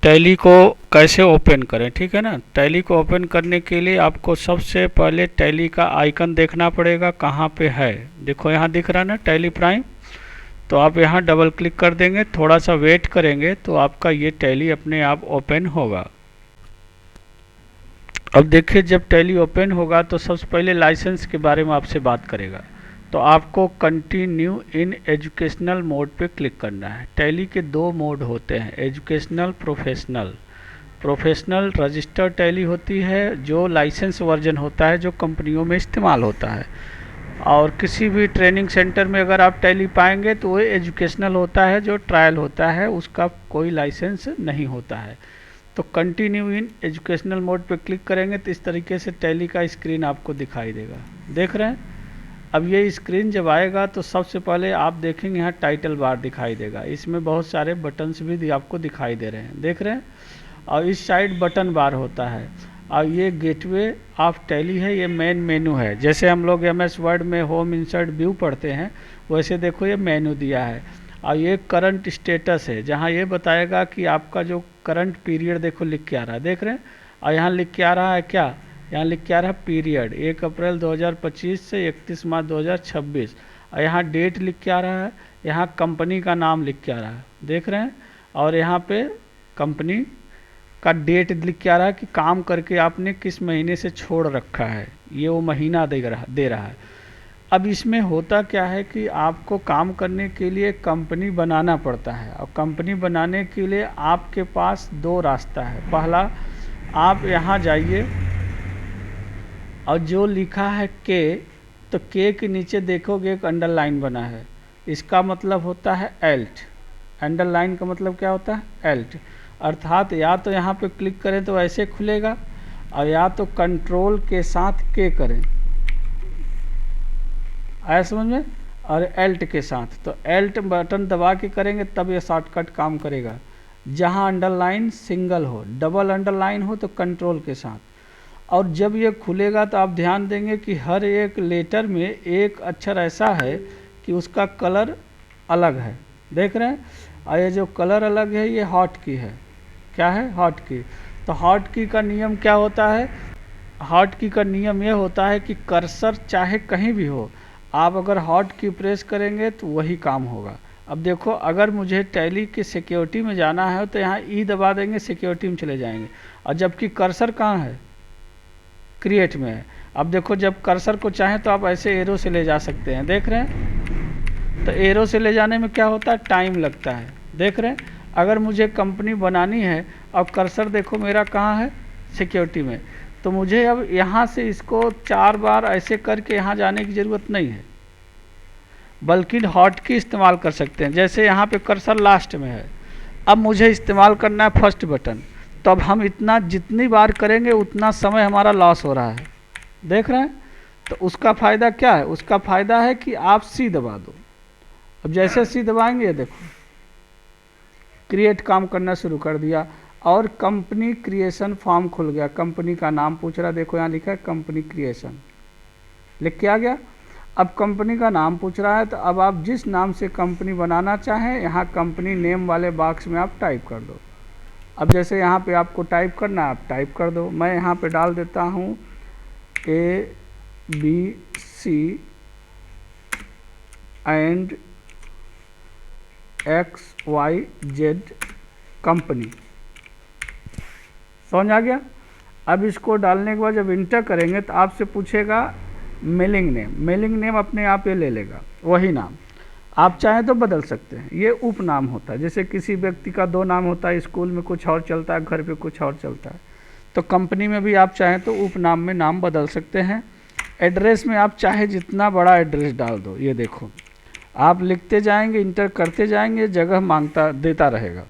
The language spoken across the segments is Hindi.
टैली को कैसे ओपन करें, ठीक है ना। टैली को ओपन करने के लिए आपको सबसे पहले टैली का आइकन देखना पड़ेगा, कहाँ पे है। देखो यहाँ दिख रहा है ना टैली प्राइम, तो आप यहाँ डबल क्लिक कर देंगे, थोड़ा सा वेट करेंगे तो आपका ये टैली अपने आप ओपन होगा। अब देखिए जब टैली ओपन होगा तो सबसे पहले लाइसेंस के बारे में आपसे बात करेगा, तो आपको कंटिन्यू इन एजुकेशनल मोड पे क्लिक करना है। टैली के दो मोड होते हैं, educational, professional. Professional registered tally होती है जो लाइसेंस वर्जन होता है, जो कंपनियों में इस्तेमाल होता है। और किसी भी ट्रेनिंग सेंटर में अगर आप टैली पाएंगे तो वो एजुकेशनल होता है, जो ट्रायल होता है, उसका कोई लाइसेंस नहीं होता है। तो कंटिन्यू इन एजुकेशनल मोड पे क्लिक करेंगे तो इस तरीके से टैली का स्क्रीन आपको दिखाई देगा, देख रहे हैं। अब ये स्क्रीन जब आएगा तो सबसे पहले आप देखेंगे यहाँ टाइटल बार दिखाई देगा, इसमें बहुत सारे बटन्स भी आपको दिखाई दे रहे हैं, देख रहे हैं। और इस साइड बटन बार होता है। और ये गेटवे ऑफ टैली है, ये मेन मेनू है। जैसे हम लोग MS वर्ड में होम, इंसर्ट, व्यू पढ़ते हैं, वैसे देखो ये मेनू दिया है। और ये करंट स्टेटस है, जहाँ ये बताएगा कि आपका जो करंट पीरियड देखो लिख के आ रहा है, देख रहे हैं। और यहाँ लिख के आ रहा है क्या, यहाँ लिख के आ रहा है पीरियड 1 अप्रैल 2025 से 31 मार्च 2026। और यहाँ डेट लिख के आ रहा है, यहाँ कंपनी का नाम लिख के आ रहा है, देख रहे हैं। और यहाँ पे कंपनी का डेट लिख के आ रहा है कि काम करके आपने किस महीने से छोड़ रखा है, ये वो महीना दे रहा है। अब इसमें होता क्या है कि आपको काम करने के लिए कंपनी बनाना पड़ता है, और कंपनी बनाने के लिए आपके पास दो रास्ता है। पहला, आप यहाँ जाइए और जो लिखा है के, तो के के नीचे देखोगे एक अंडरलाइन बना है, इसका मतलब होता है एल्ट। अंडरलाइन का मतलब क्या होता है, एल्ट। अर्थात या तो यहाँ पे क्लिक करें तो ऐसे खुलेगा, और या तो कंट्रोल के साथ के करें, आया समझ में, और एल्ट के साथ। तो एल्ट बटन दबा के करेंगे तब ये शॉर्टकट काम करेगा। जहाँ अंडरलाइन सिंगल हो, डबल अंडरलाइन हो तो कंट्रोल के साथ। और जब ये खुलेगा तो आप ध्यान देंगे कि हर एक लेटर में एक अक्षर ऐसा है कि उसका कलर अलग है, देख रहे हैं। और ये जो कलर अलग है ये हॉट की है, क्या है, हॉट की। तो हॉट की का नियम क्या होता है, हॉट की का नियम ये होता है कि कर्सर चाहे कहीं भी हो, आप अगर हॉट की प्रेस करेंगे तो वही काम होगा। अब देखो अगर मुझे टैली की सिक्योरिटी में जाना है तो यहाँ ई दबा देंगे, सिक्योरिटी में चले जाएंगे। और जबकि कर्सर कहाँ है, क्रिएट में है। अब देखो जब कर्सर को चाहें तो आप ऐसे एरो से ले जा सकते हैं, देख रहे हैं। तो एरो से ले जाने में क्या होता है, टाइम लगता है, देख रहे हैं। अगर मुझे कंपनी बनानी है, अब कर्सर देखो मेरा कहाँ है, सिक्योरिटी में, तो मुझे अब यहाँ से इसको 4 बार ऐसे करके यहाँ जाने की ज़रूरत नहीं है, बल्कि हॉट की इस्तेमाल कर सकते हैं। जैसे यहाँ पे कर्सर लास्ट में है, अब मुझे इस्तेमाल करना है फर्स्ट बटन, तो अब हम इतना जितनी बार करेंगे उतना समय हमारा लॉस हो रहा है, देख रहे हैं। तो उसका फ़ायदा क्या है, उसका फ़ायदा है कि आप सी दबा दो। अब जैसे सी दबाएंगे ये देखो क्रिएट काम करना शुरू कर दिया, और कंपनी क्रिएशन फॉर्म खुल गया। कंपनी का नाम पूछ रहा, देखो यहाँ लिखा है कंपनी क्रिएशन, लिख के आ गया। अब कंपनी का नाम पूछ रहा है, तो अब आप जिस नाम से कंपनी बनाना चाहें यहाँ कंपनी नेम वाले बॉक्स में आप टाइप कर दो। अब जैसे यहाँ पे आपको टाइप करना है, आप टाइप कर दो। मैं यहाँ पे डाल देता हूँ ABC एंड XYZ कंपनी, समझ आ गया। अब इसको डालने के बाद जब इंटर करेंगे तो आपसे पूछेगा मेलिंग नेम, मेलिंग नेम अपने आप ये ले लेगा, वही नाम। आप चाहें तो बदल सकते हैं, ये उपनाम होता है। जैसे किसी व्यक्ति का 2 नाम होता है, स्कूल में कुछ और चलता है, घर पे कुछ और चलता है, तो कंपनी में भी आप चाहें तो उपनाम में नाम बदल सकते हैं। एड्रेस में आप चाहे जितना बड़ा एड्रेस डाल दो, ये देखो आप लिखते जाएंगे, इंटर करते जाएंगे, जगह मांगता देता रहेगा,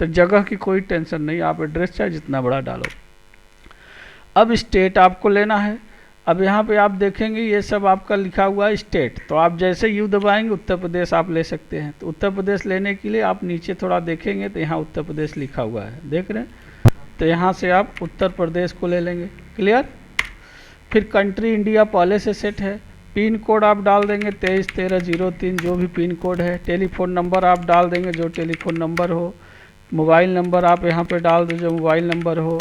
तो जगह की कोई टेंशन नहीं, आप एड्रेस चाहे जितना बड़ा डालो। अब स्टेट आपको लेना है। अब यहाँ पे आप देखेंगे ये सब आपका लिखा हुआ है स्टेट, तो आप जैसे यू दबाएंगे उत्तर प्रदेश आप ले सकते हैं। तो उत्तर प्रदेश लेने के लिए आप नीचे थोड़ा देखेंगे तो यहाँ उत्तर प्रदेश लिखा हुआ है, देख रहे हैं। तो यहाँ से आप उत्तर प्रदेश को ले लेंगे, क्लियर। फिर कंट्री इंडिया पहले से सेट है। पिन कोड आप डाल देंगे 231303, जो भी पिन कोड है। टेलीफोन नंबर आप डाल देंगे, जो टेलीफोन नंबर हो। मोबाइल नंबर आप यहाँ पे डाल दो, जो मोबाइल नंबर हो।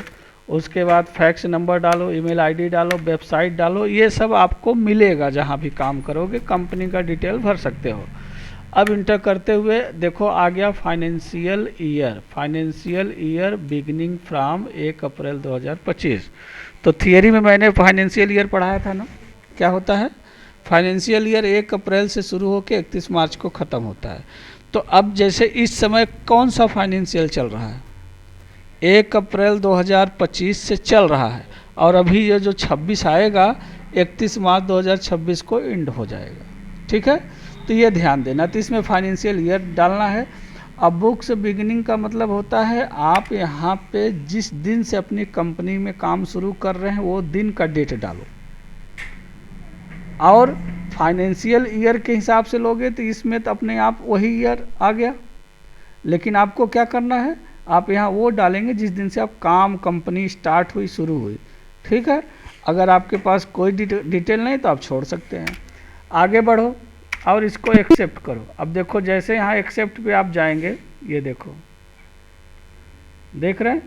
उसके बाद फैक्स नंबर डालो, ईमेल आईडी डालो, वेबसाइट डालो, ये सब आपको मिलेगा जहाँ भी काम करोगे। कंपनी का डिटेल भर सकते हो। अब इंटर करते हुए देखो आ गया financial year. Financial year beginning from 1 अप्रैल 2025। तो थियरी में मैंने फाइनेंशियल ईयर पढ़ाया था ना, क्या होता है। फाइनेंशियल ईयर 1 अप्रैल से शुरू होकर 31 मार्च को ख़त्म होता है। तो अब जैसे इस समय कौन सा फाइनेंशियल चल रहा है, 1 अप्रैल 2025 से चल रहा है, और अभी ये जो 26 आएगा 31 मार्च 2026 को एंड हो जाएगा। ठीक है, तो ये ध्यान देना। तो इसमें फाइनेंशियल ईयर डालना है। अब बुक्स बिगिनिंग का मतलब होता है आप यहाँ पे जिस दिन से अपनी कंपनी में काम शुरू कर रहे हैं वो दिन का डेट डालो, और फाइनेंशियल ईयर के हिसाब से लोगे तो इसमें तो अपने आप वही ईयर आ गया। लेकिन आपको क्या करना है, आप यहाँ वो डालेंगे जिस दिन से आप काम कंपनी स्टार्ट हुई, शुरू हुई। ठीक है, अगर आपके पास कोई डिटेल नहीं तो आप छोड़ सकते हैं। आगे बढ़ो और इसको एक्सेप्ट करो। अब देखो जैसे यहाँ एक्सेप्ट पे आप जाएंगे, ये देखो, देख रहे हैं,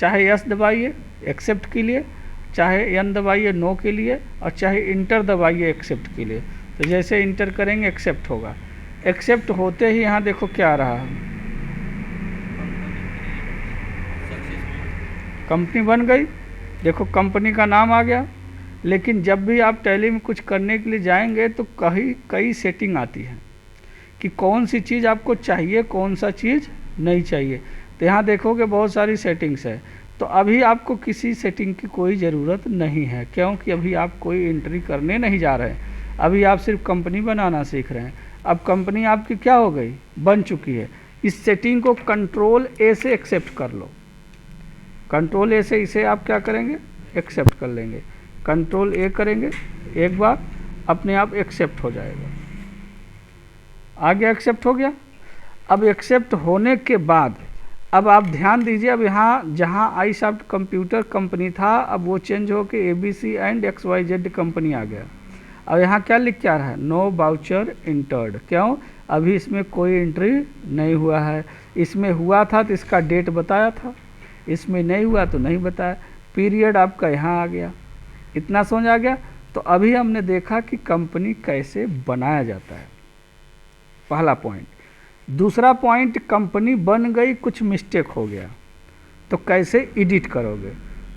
चाहे यस दबाइए एक्सेप्ट के लिए, चाहे एन दबाइए नो के लिए, और चाहे इंटर दबाइए एक्सेप्ट के लिए। तो जैसे इंटर करेंगे एक्सेप्ट होगा। एक्सेप्ट होते ही यहाँ देखो क्या आ रहा है, कंपनी बन गई। देखो कंपनी का नाम आ गया। लेकिन जब भी आप टैली में कुछ करने के लिए जाएंगे तो कई सेटिंग आती है कि कौन सी चीज़ आपको चाहिए, कौन सा चीज़ नहीं चाहिए। तो यहाँ देखोगे बहुत सारी सेटिंग्स है। तो अभी आपको किसी सेटिंग की कोई ज़रूरत नहीं है, क्योंकि अभी आप कोई एंट्री करने नहीं जा रहे हैं। अभी आप सिर्फ कंपनी बनाना सीख रहे हैं। अब कंपनी आपकी क्या हो गई, बन चुकी है। इस सेटिंग को कंट्रोल ए से एक्सेप्ट कर लो। कंट्रोल ए से इसे आप क्या करेंगे, एक्सेप्ट कर लेंगे। कंट्रोल ए करेंगे एक बार, अपने आप एक्सेप्ट हो जाएगा। आ गया, एक्सेप्ट हो गया। अब एक्सेप्ट होने के बाद अब आप ध्यान दीजिए, अब यहाँ जहाँ आईसॉफ्ट कंप्यूटर कंपनी था अब वो चेंज हो के ABC एंड XYZ कंपनी आ गया। अब यहाँ क्या लिख के आ रहा है, नो वाउचर इंटर्ड। क्यों, अभी इसमें कोई एंट्री नहीं हुआ है। इसमें हुआ था तो इसका डेट बताया था, इसमें नहीं हुआ तो नहीं बताया। पीरियड आपका यहाँ आ गया। इतना समझ आ गया। तो अभी हमने देखा कि कंपनी कैसे बनाया जाता है, पहला पॉइंट। दूसरा पॉइंट, कंपनी बन गई, कुछ मिस्टेक हो गया तो कैसे एडिट करोगे।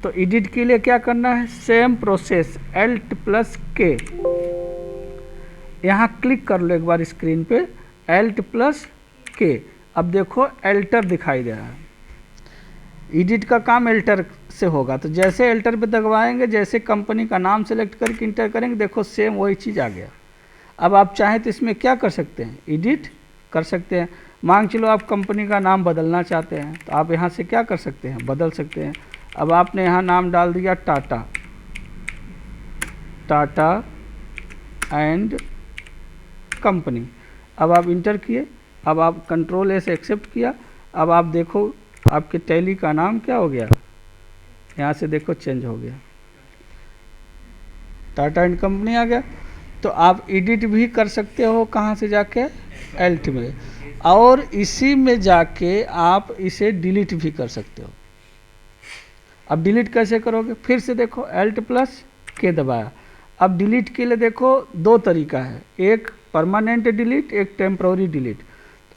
तो एडिट के लिए क्या करना है, सेम प्रोसेस, Alt+K। यहाँ क्लिक कर लो एक बार स्क्रीन पे, Alt+K। अब देखो एल्टर दिखाई दे रहा है। एडिट का काम एल्टर से होगा। तो जैसे एल्टर पे दबाएंगे, जैसे कंपनी का नाम सेलेक्ट करके इंटर करेंगे, देखो सेम वही चीज़ आ गया। अब आप चाहें तो इसमें क्या कर सकते हैं, एडिट कर सकते हैं। मान चलो आप कंपनी का नाम बदलना चाहते हैं तो आप यहाँ से क्या कर सकते हैं, बदल सकते हैं। अब आपने यहाँ नाम डाल दिया टाटा, टाटा एंड कंपनी। अब आप इंटर किए, अब आप कंट्रोल ए से एक्सेप्ट किया। अब आप देखो आपके टैली का नाम क्या हो गया, यहाँ से देखो चेंज हो गया, टाटा एंड कंपनी आ गया। तो आप एडिट भी कर सकते हो, कहाँ से जाके, एल्ट में, और इसी में जाके आप इसे डिलीट भी कर सकते हो। अब डिलीट कैसे करोगे, फिर से देखो Alt+K दबाया। अब डिलीट के लिए देखो दो तरीका है, एक परमानेंट डिलीट, एक टेम्प्रोरी डिलीट।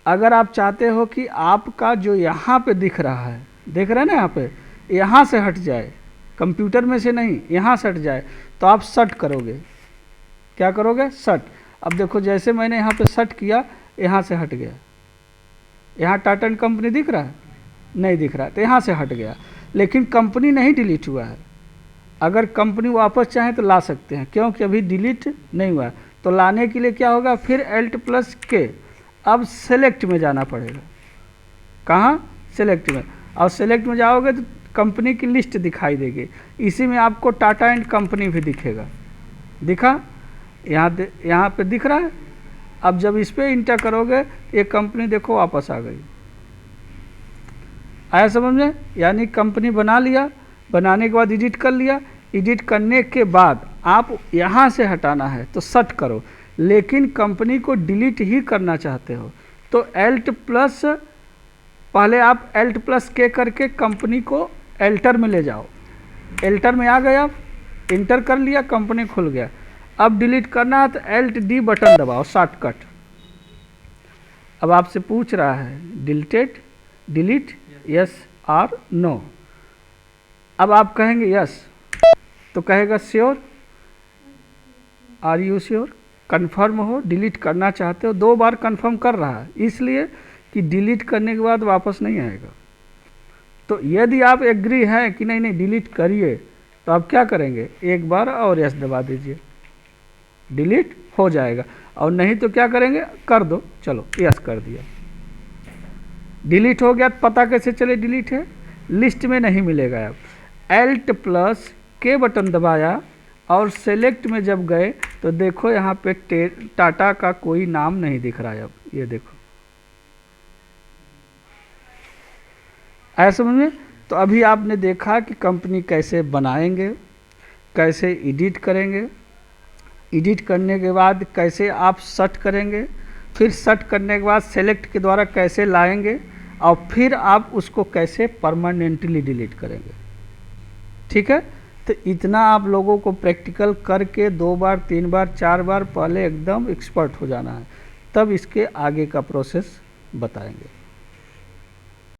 अगर आप चाहते हो कि आपका जो यहाँ पे दिख रहा है, देख रहे हैं ना यहाँ पे, यहाँ से हट जाए, कंप्यूटर में से नहीं, यहाँ से हट जाए, तो आप शट करोगे। क्या करोगे, शट। अब देखो जैसे मैंने यहाँ पे शट किया, यहाँ से हट गया। यहाँ टाटा एंड कंपनी दिख रहा है, नहीं दिख रहा है, तो यहाँ से हट गया। लेकिन कंपनी नहीं डिलीट हुआ है। अगर कंपनी वापस चाहें तो ला सकते हैं, क्योंकि अभी डिलीट नहीं हुआ है। तो लाने के लिए क्या होगा, फिर Alt+K। अब सेलेक्ट में जाना पड़ेगा, कहाँ, सेलेक्ट में। और सेलेक्ट में जाओगे तो कंपनी की लिस्ट दिखाई देगी। इसी में आपको टाटा एंड कंपनी भी दिखेगा, दिखा, यहाँ पे दिख रहा है। अब जब इस पर इंटर करोगे ये कंपनी देखो वापस आ गई। आया समझ में, यानी कंपनी बना लिया, बनाने के बाद एडिट कर लिया। एडिट करने के बाद आप यहाँ से हटाना है तो शट करो, लेकिन कंपनी को डिलीट ही करना चाहते हो तो Alt+ पहले आप एल्ट प्लस के करके कंपनी को एल्टर में ले जाओ। एल्टर में आ गए, आप इंटर कर लिया, कंपनी खुल गया। अब डिलीट करना है तो एल्ट डी बटन दबाओ, शॉर्टकट। अब आपसे पूछ रहा है डिलीटेड, डिलीट यस और नो। अब आप कहेंगे यस तो कहेगा sure, are you sure, confirm हो, डिलीट करना चाहते हो। 2 बार कन्फर्म कर रहा है इसलिए कि डिलीट करने के बाद वापस नहीं आएगा। तो यदि आप एग्री हैं कि नहीं नहीं डिलीट करिए तो आप क्या करेंगे, एक बार और यस दबा दीजिए, डिलीट हो जाएगा। और नहीं तो क्या करेंगे, कर दो, चलो यस कर दिया, डिलीट हो गया। पता कैसे चले डिलीट है, लिस्ट में नहीं मिलेगा। अब एल्ट प्लस के बटन दबाया और सेलेक्ट में जब गए तो देखो यहाँ पे टाटा का कोई नाम नहीं दिख रहा है। अब ये देखो, ऐसा समझ में। तो अभी आपने देखा कि कंपनी कैसे बनाएंगे, कैसे एडिट करेंगे, एडिट करने के बाद कैसे आप सर्च करेंगे, फिर सर्च करने के बाद सेलेक्ट के द्वारा कैसे लाएंगे, और फिर आप उसको कैसे परमानेंटली डिलीट करेंगे। ठीक है, तो इतना आप लोगों को प्रैक्टिकल करके 2 बार 3 बार 4 बार पहले एकदम एक्सपर्ट हो जाना है, तब इसके आगे का प्रोसेस बताएंगे।